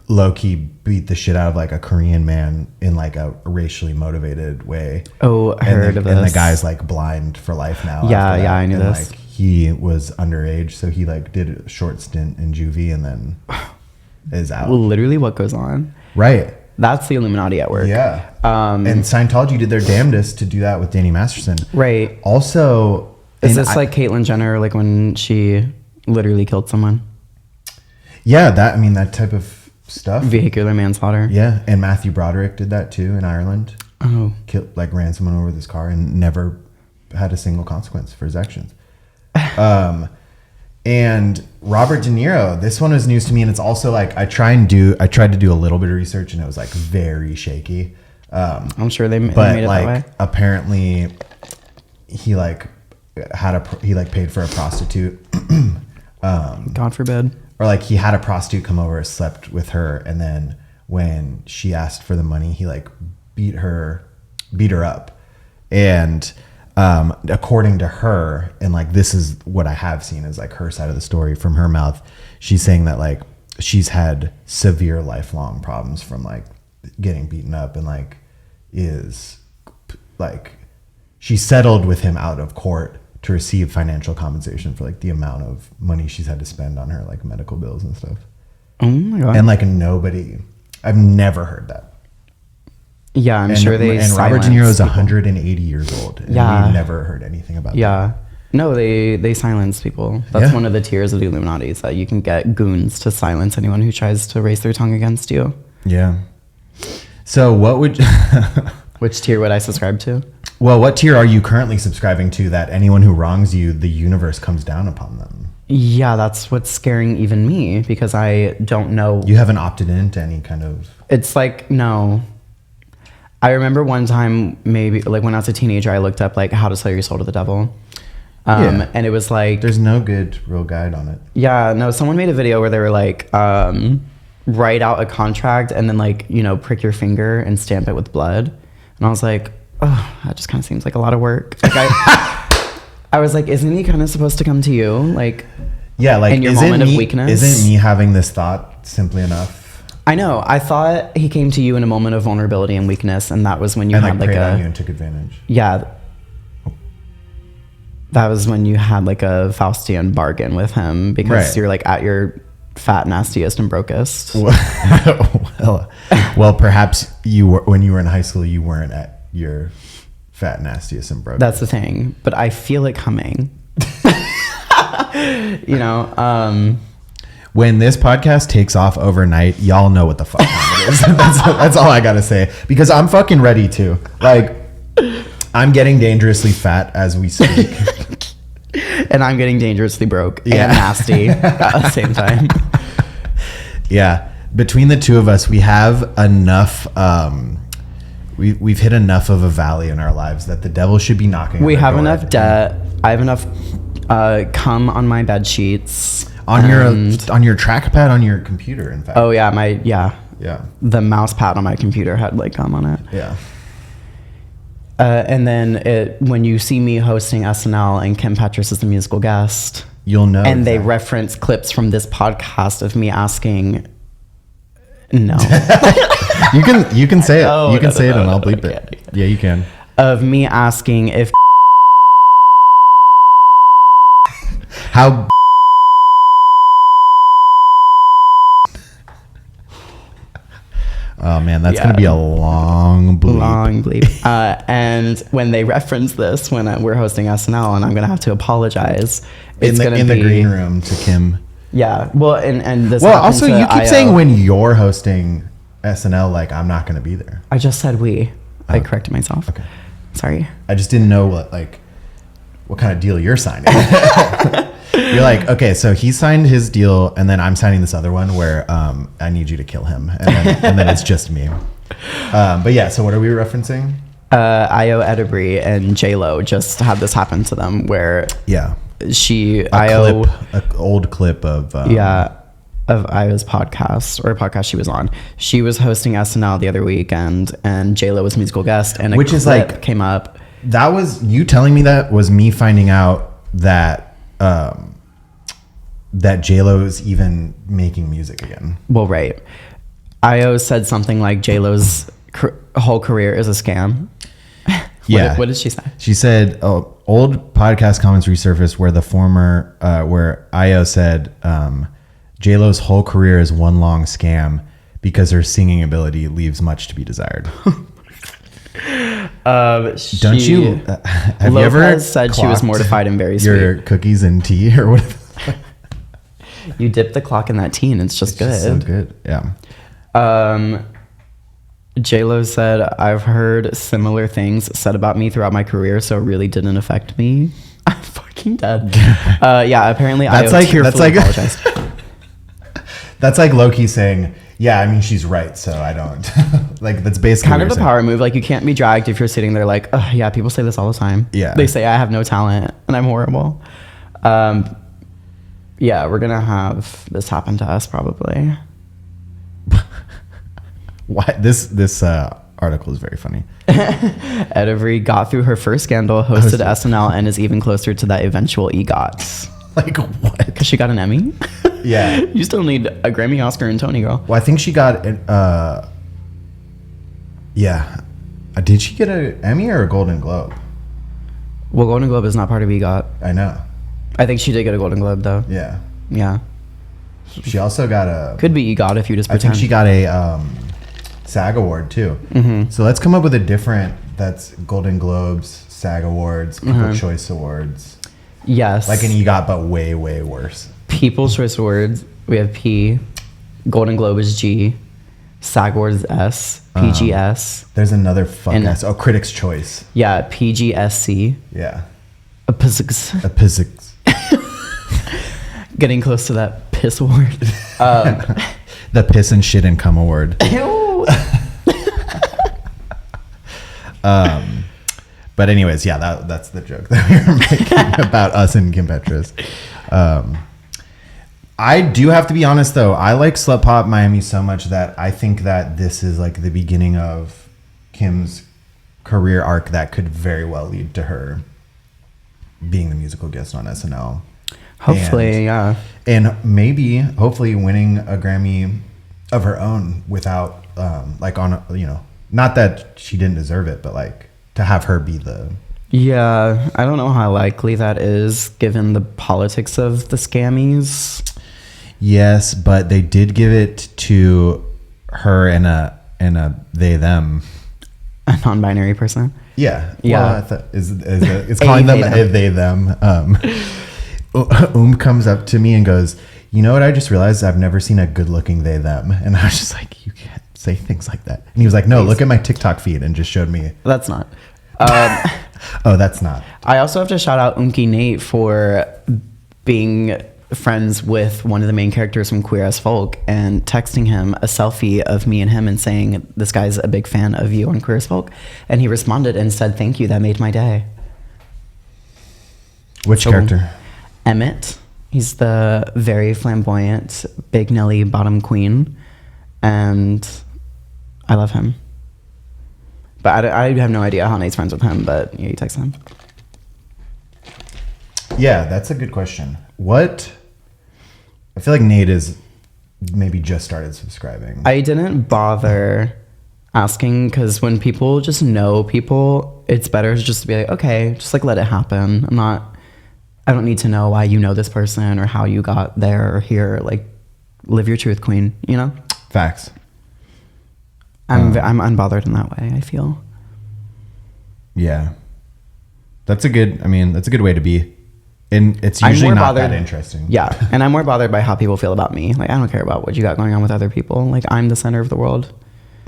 low key beat the shit out of like a Korean man in like a racially motivated way. Oh, I heard of this. And the guy's like blind for life now. Yeah, I knew this. Like he was underage, so he like did a short stint in juvie and then is out. Literally what goes on. Right. That's the Illuminati at work. Yeah. And Scientology did their damnedest to do that with Danny Masterson. Right. Also, is this like Caitlyn Jenner, like when she literally killed someone? Yeah, that type of stuff. Vehicular manslaughter. Yeah, and Matthew Broderick did that too in Ireland. Oh. Ran someone over with his car and never had a single consequence for his actions. And Robert De Niro, this one was news to me, and it's also like I tried to do a little bit of research, and it was like very shaky. I'm sure they made it like that way. Apparently he paid for a prostitute. God forbid. Or like he had a prostitute come over, slept with her, and then when she asked for the money, he like beat her up. And according to her, and like this is what I have seen is like her side of the story from her mouth, she's saying that like she's had severe lifelong problems from like getting beaten up, and like is like she settled with him out of court to receive financial compensation for like the amount of money she's had to spend on her like medical bills and stuff. Oh my God. And like I've never heard that. Yeah, I'm and, sure they and Robert De silence Niro is people. 180 years old. And Yeah. we've never heard anything about that. Yeah. No, they silence people. That's Yeah. one of the tiers of the Illuminati, is that you can get goons to silence anyone who tries to raise their tongue against you. Yeah. So what would... Which tier would I subscribe to? Well, what tier are you currently subscribing to that anyone who wrongs you, the universe comes down upon them? Yeah, that's what's scaring even me, because I don't know. You haven't opted into any kind of... It's like, no. I remember one time, maybe like when I was a teenager, I looked up like how to sell your soul to the devil. Yeah. And it was like, There's no good real guide on it. yeah, no, someone made a video where they were like, write out a contract and then like, you know, prick your finger and stamp it with blood. And I was like, oh, that just kind of seems like a lot of work. Like I was like, isn't he kind of supposed to come to you? Like, Yeah, like in your moment of weakness? Isn't me having this thought simply enough? I know. I thought he came to you in a moment of vulnerability and weakness, and that was when you And had like like preyed on you a and took advantage. yeah. That was when you had like a Faustian bargain with him, because Right. you're like at your fat, nastiest, and brokest. well, perhaps you were, when you were in high school, you weren't at your fat, nastiest, and broke. That's the thing. But I feel it coming. You know. When this podcast takes off overnight, y'all know what the fuck time it is. That's all I gotta say, because I'm fucking ready to. Like, I'm getting dangerously fat as we speak. And I'm getting dangerously broke Yeah. and nasty at the same time. Yeah, between the two of us, we have enough. We've hit enough of a valley in our lives that the devil should be knocking. We at our have door. enough debt. I have enough cum on my bed sheets. on And- your trackpad on your computer. In fact. Oh yeah, Yeah. the mouse pad on my computer had like cum on it. Yeah. And then when you see me hosting SNL and Kim Petras is the musical guest, You'll know. and they exactly. reference clips from this podcast of me asking, no, You can say it. Oh, you can no, say no, it, and no, I'll no, bleep you it. can't. Yeah, you can. of me asking if How? Oh man, that's Yeah. gonna be a long bleep. long bleep. And when they reference this, when we're hosting SNL, and I'm gonna have to apologize, it's gonna in be the green room to Kim. Yeah, well, and this. Well, happened also to you keep IO. saying when you're hosting SNL, like I'm not gonna be there. I just said we. I corrected myself. Okay. Sorry. I just didn't know what kind of deal you're signing. You're like, okay, so he signed his deal, and then I'm signing this other one where I need you to kill him, and then it's just me. But yeah, so what are we referencing? Io Edebri and J Lo just had this happen to them, where Yeah, Io, an old clip of of Io's podcast, or a podcast she was on. She was hosting SNL the other weekend, and J Lo was musical guest, and a Which is clip like- came up. That was you telling me that was me finding out that that J-Lo is even making music again. Well, right. Io said something like J Lo's whole career is a scam. Yeah. What did she say? She said, old podcast comments resurfaced where the former, where Io said, J-Lo's whole career is one long scam because her singing ability leaves much to be desired. Don't you? Have you ever Lopez said she was clocked mortified and very your sweet. cookies in tea or whatever? You dip the clock in that tea and it's just good. It's so good. Yeah. J-Lo said, I've heard similar things said about me throughout my career, so it really didn't affect me. I'm fucking dead. Yeah, apparently That's Io like- tearfully that's like- apologized. That's like Loki saying, yeah, I mean, she's right, so I don't. Like, that's basically Kind what of a you're saying. power move. Like, you can't be dragged if you're sitting there like, oh, yeah, people say this all the time. Yeah. They say I have no talent and I'm horrible. Yeah, we're going to have this happen to us probably. Why this article is very funny. Edebri got through her first scandal, hosted SNL, and is even closer to that eventual EGOT. Like what? Because she got an Emmy. Yeah. You still need a Grammy, Oscar, and Tony, girl. Well, I think she got an. Yeah. Did she get an Emmy or a Golden Globe? Well, Golden Globe is not part of EGOT. I know. I think she did get a Golden Globe, though. Yeah. Yeah. She also got a. Could be EGOT if you just I pretend. think she got a SAG award too. So let's come up with a different. That's Golden Globes, SAG awards, People's Choice Awards. Yes. Like an EGOT, but way worse. People's Choice Awards, we have P. Golden Globe is G. SAG Awards is S. PGS. There's another fucking And- S. Oh, Critics' Choice. Yeah, PGSC. Yeah. A physics. A physics. Getting close to that piss award. The Piss and Shit and Cum Award. Ew. But anyways, yeah, that's the joke that we were making about us and Kim Petras. I do have to be honest though. I like Slut Pop Miami so much that I think that this is like the beginning of Kim's career arc that could very well lead to her being the musical guest on SNL. Hopefully, yeah. And maybe, hopefully, winning a Grammy of her own without, like, on, not that she didn't deserve it, but like to have her be the. Yeah, I don't know how likely that is given the politics of the scammies. Yes, but they did give it to her and a they them. A non-binary person. Yeah. Yeah. Well, I thought, it's calling them a they them. Comes up to me and goes, "You know what? I just realized I've never seen a good-looking they them," and I was just like, "You can't say things like that." And he was like, "No, look at my TikTok feed," and just showed me. That's not. Oh, that's not. I also have to shout out Unky Nate for being friends with one of the main characters from Queer as Folk and texting him a selfie of me and him and saying, "This guy's a big fan of you on Queer as Folk," and he responded and said, "Thank you, that made my day." Which character? Emmett. He's the very flamboyant Big Nelly bottom queen, and I love him. But I have no idea how Nate's friends with him, but yeah, you text him. Yeah, that's a good question. What? I feel like Nate is maybe just started subscribing. I didn't bother asking because when people just know people, it's better just to be like, okay, just like let it happen. I don't need to know why you know this person or how you got there or here. Like, live your truth, queen, you know? Facts. I'm unbothered in that way, I feel. Yeah. That's a good way to be. And it's usually not that interesting. Yeah. And I'm more bothered by how people feel about me. Like, I don't care about what you got going on with other people. Like, I'm the center of the world.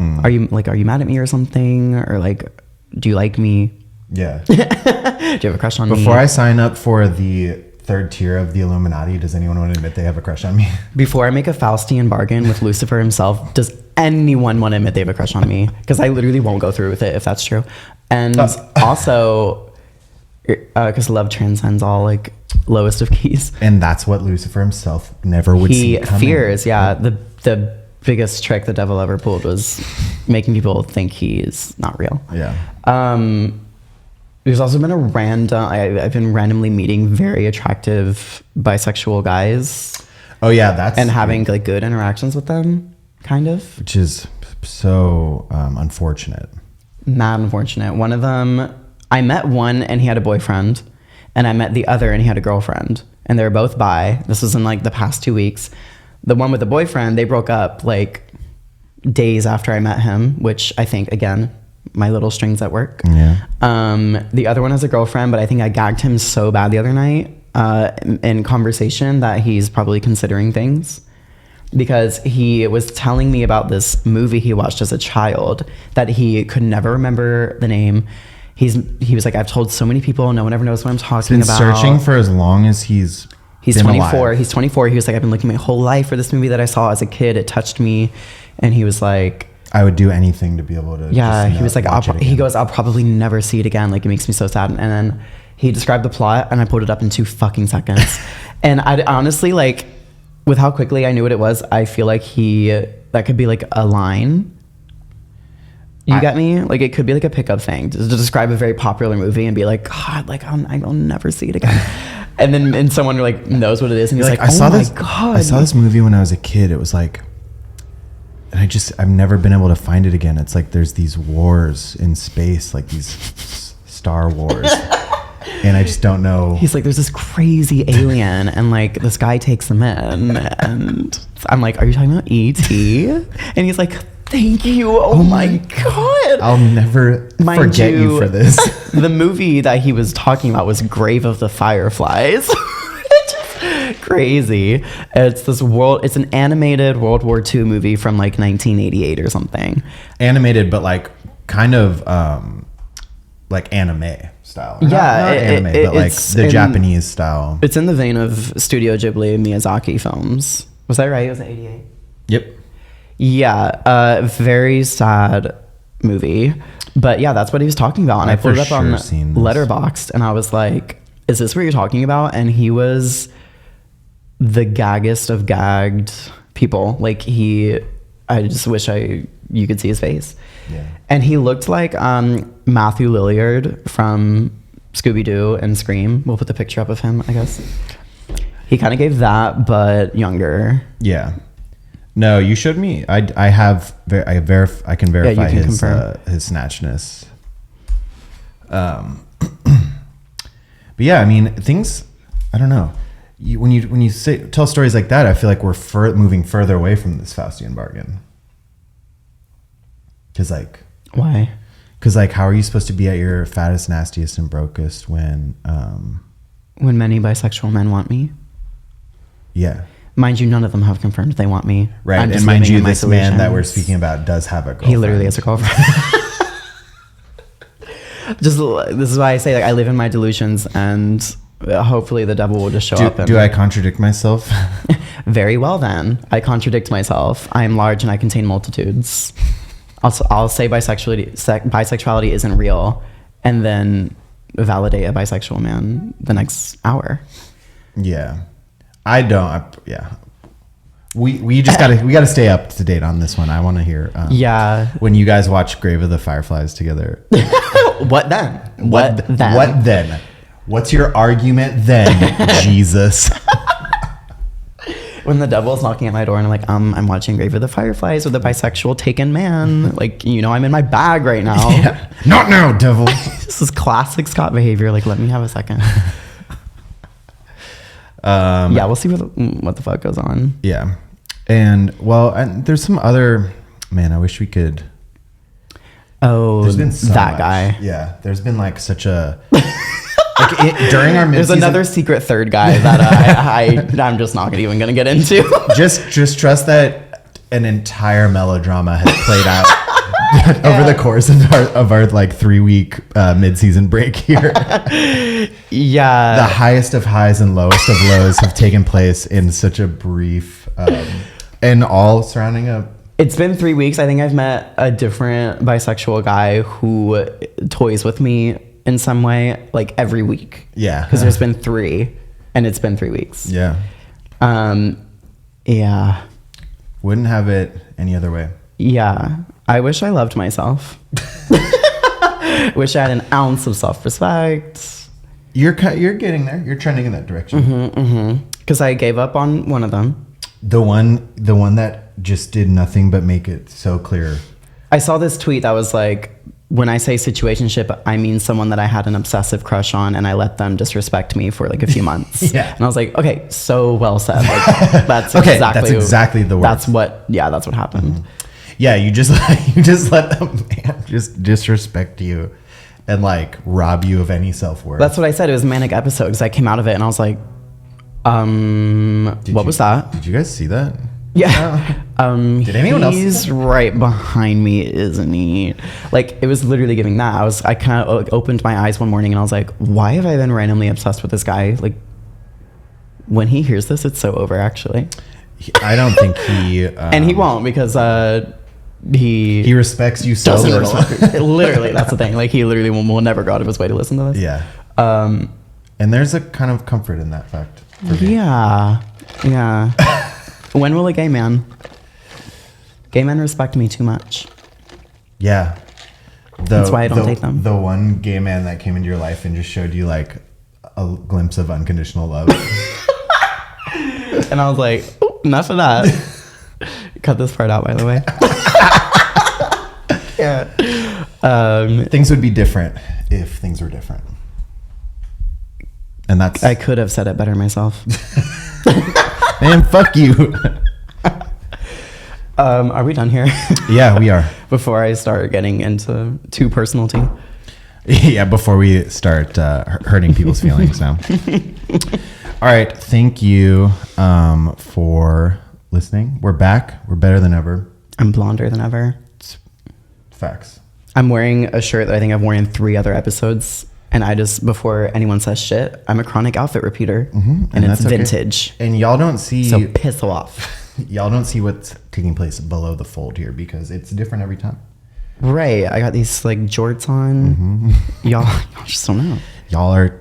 Are you mad at me or something? Or like, do you like me? Yeah. Do you have a crush on me? Before I sign up for the third tier of the Illuminati, does anyone want to admit they have a crush on me? Before I make a Faustian bargain with Lucifer himself, does anyone want to admit they have a crush on me? Because I literally won't go through with it if that's true. And also, because love transcends all, like, lowest of keys. And that's what Lucifer himself never would see coming. He fears, yeah. The biggest trick the devil ever pulled was making people think he's not real. Yeah. There's also been I've been randomly meeting very attractive bisexual guys. Oh yeah, and having like good interactions with them, kind of. Which is so unfortunate. Mad unfortunate. One of them, I met one and he had a boyfriend, and I met the other and he had a girlfriend, and they were both bi. This was in like the past 2 weeks. The one with the boyfriend, they broke up like days after I met him, which I think, again, my little strings at work. Yeah. The other one has a girlfriend, but I think I gagged him so bad the other night in conversation that he's probably considering things, because he was telling me about this movie he watched as a child that he could never remember the name. He was like, I've told so many people, no one ever knows what I'm talking about. Searching for as long as he's 24. alive. He's 24. He was like, I've been looking my whole life for this movie that I saw as a kid. It touched me. And he was like, I would do anything to be able to. Yeah, just, he was like, he goes, I'll probably never see it again. Like, it makes me so sad. And then he described the plot, and I pulled it up in 2 fucking seconds. And I honestly, like, with how quickly I knew what it was, I feel like that could be like a line. You get me? Like, it could be like a pickup thing to describe a very popular movie and be like, God, like, I'll never see it again. And then someone like knows what it is, and he's like, oh my God. I saw this movie when I was a kid. It was like, and I've never been able to find it again. It's like there's these wars in space, like these Star Wars. And I just don't know. He's like, there's this crazy alien, and like this guy takes them in, and I'm like, are you talking about E.T.? And he's like, Thank you. Oh my God. I'll never Mind forget you for this. The movie that he was talking about was Grave of the Fireflies. It's just crazy. It's an animated World War II movie from like 1988 or something. Animated, but like kind of like anime style. Yeah, not anime, but like the Japanese style. It's in the vein of Studio Ghibli and Miyazaki films. Was that right? Was it 88? Yep. Yeah, very sad movie. But yeah, that's what he was talking about. And I pulled it up on Letterboxd and I was like, is this what you're talking about? And he was the gaggest of gagged people. Like I just wish you could see his face. Yeah. And he looked like Matthew Lillard from Scooby-Doo and Scream. We'll put the picture up of him, I guess. He kind of gave that, but younger. Yeah. No, you showed me. I can verify his snatchness. But yeah, I mean, things. I don't know. When you tell stories like that, I feel like we're moving further away from this Faustian bargain. Because like, why? Because like, how are you supposed to be at your fattest, nastiest, and brokest when many bisexual men want me? Yeah. Mind you, none of them have confirmed they want me. Right, and mind you, this man that we're speaking about does have a girlfriend. He literally has a girlfriend. This is why I say like I live in my delusions, and hopefully the devil will just show up. Do I contradict myself? Very well then. I contradict myself. I am large and I contain multitudes. I'll say bisexuality isn't real, and then validate a bisexual man the next hour. Yeah. I don't. We just gotta stay up to date on this one. I want to hear. When you guys watch Grave of the Fireflies together. What then? What then? What's your argument then, Jesus? When the devil's knocking at my door and I'm like, I'm watching Grave of the Fireflies with a bisexual taken man. Like, I'm in my bag right now. Yeah. Not now, devil. This is classic Scott behavior. Like, let me have a second. We'll see what the fuck goes on. Yeah. And there's some other, man, I wish we could. Oh, there's been so that much. guy. Yeah. There's been like such a, during our there's another secret third guy that I'm just not even going to get into. just trust that an entire melodrama has played out over the course of our like 3-week mid-season break here. Yeah. The highest of highs and lowest of lows have taken place in such a brief and all surrounding a. It's been 3 weeks. I think I've met a different bisexual guy who toys with me in some way, like every week. Yeah. Because there's been 3 and it's been 3 weeks. Yeah. Yeah. Wouldn't have it any other way. Yeah. I wish I loved myself. Wish I had an ounce of self-respect. You're getting there. You're trending in that direction. Because I gave up on one of them. The one that just did nothing but make it so clear. I saw this tweet that was like, when I say situationship, I mean someone that I had an obsessive crush on and I let them disrespect me for like a few months. Yeah. And I was like, okay, so well said. Like, that's exactly the word. That's what happened. Mm-hmm. Yeah, you just let a man just disrespect you and like rob you of any self-worth. That's what I said. It was a manic episode because I came out of it and I was like, what was that? Did you guys see that? Yeah. Did anyone else? He's right behind me, isn't he? Like, it was literally giving that. I kind of opened my eyes one morning and I was like, why have I been randomly obsessed with this guy? Like, when he hears this, it's so over, actually. I don't think he... and he won't because he respects you so little. Literally, that's the thing. Like, he literally will never go out of his way to listen to this. Yeah. And there's a kind of comfort in that fact. Yeah. When will a gay man respect me too much? Yeah. That's why I don't date them. The one gay man that came into your life and just showed you like a glimpse of unconditional love. And I was like, enough of that. Cut this part out, by the way. Yeah. Things would be different if things were different. And that's... I could have said it better myself. Man, fuck you. Are we done here? Yeah, we are. Before I start getting into too personality. Yeah, before we start hurting people's feelings now. All right, thank you for listening. We're back. We're better than ever. I'm blonder than ever. Facts. I'm wearing a shirt that I think I've worn in 3 other episodes. And I just, before anyone says shit, I'm a chronic outfit repeater. And it's that's okay. vintage. And y'all don't see... So piss off. Y'all don't see what's taking place below the fold here because it's different every time. Right. I got these like jorts on. Y'all just don't know.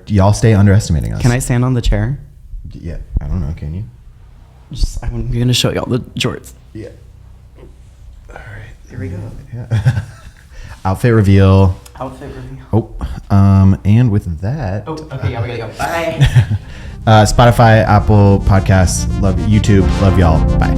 Y'all stay underestimating us. Can I stand on the chair? Yeah. I don't know. Can you? I'm going to show y'all the jorts. Yeah. All right. Here we go. Yeah. Outfit reveal. Outfit reveal. And with that. Oh, okay. Yeah, we gotta go. Bye. Spotify, Apple Podcasts, love YouTube, love y'all. Bye.